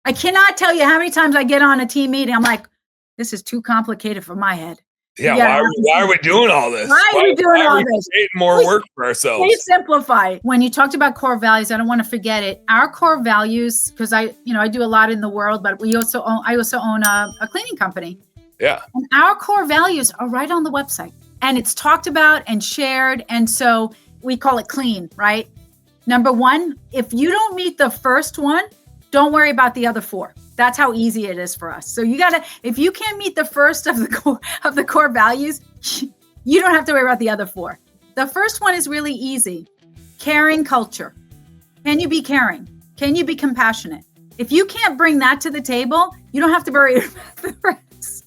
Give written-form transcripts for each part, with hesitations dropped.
I cannot tell you how many times I get on a team meeting. I'm like, this is too complicated for my head. Yeah, why are we doing all this? Why are we doing all this? Creating more work for ourselves. Please simplify. When you talked about core values, I don't want to forget it. Our core values, because I do a lot in the world, but I also own a cleaning company. Yeah. And our core values are right on the website, and it's talked about and shared. And so we call it clean, right? Number one, if you don't meet the first one, don't worry about the other four. That's how easy it is for us. So if you can't meet the first of the core values, you don't have to worry about the other four. The first one is really easy. Caring culture. Can you be caring? Can you be compassionate? If you can't bring that to the table, you don't have to worry about the rest.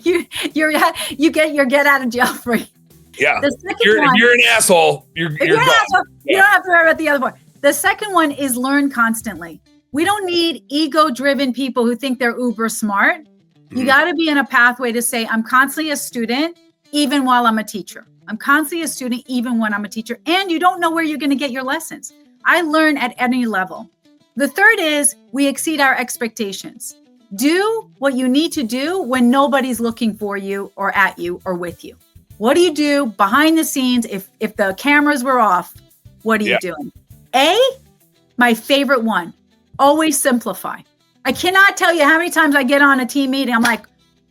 you get out of jail free. Yeah. If you're an asshole, you're done. You don't have to worry about the other four. The second one is learn constantly. We don't need ego-driven people who think they're uber smart. You got to be in a pathway to say, I'm constantly a student, even while I'm a teacher. I'm constantly a student, even when I'm a teacher. And you don't know where you're going to get your lessons. I learn at any level. The third is we exceed our expectations. Do what you need to do when nobody's looking for you or at you or with you. What do you do behind the scenes if the cameras were off? What are you doing? My favorite one. Always simplify. I cannot tell you how many times I get on a team meeting. I'm like,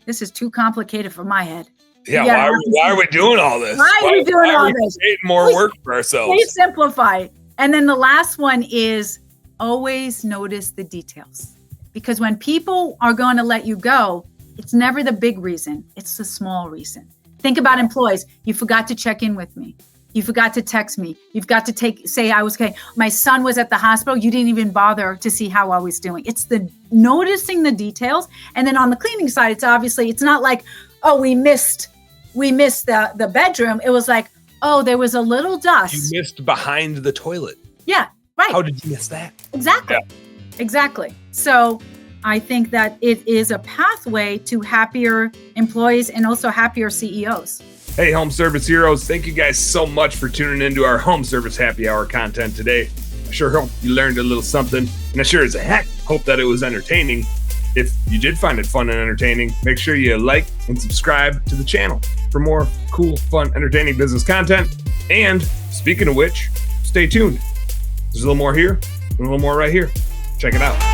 this is too complicated for my head. Yeah, why are we doing all this? Why are we doing all this? Creating more work for ourselves. Please simplify. And then the last one is always notice the details. Because when people are going to let you go, it's never the big reason. It's the small reason. Think about employees. You forgot to check in with me. You forgot to text me. You've got to say I was okay. My son was at the hospital. You didn't even bother to see how I was doing. It's the noticing the details. And then on the cleaning side, it's not like, oh, we missed the bedroom. It was like, oh, there was a little dust. You missed behind the toilet. Yeah, right. How did you miss that? Exactly. Yeah. Exactly. So I think that it is a pathway to happier employees and also happier CEOs. Hey, Home Service Heroes, thank you guys so much for tuning into our Home Service Happy Hour content today. I sure hope you learned a little something, and I sure as heck hope that it was entertaining. If you did find it fun and entertaining, make sure you like and subscribe to the channel for more cool, fun, entertaining business content. And speaking of which, stay tuned. There's a little more here and a little more right here. Check it out.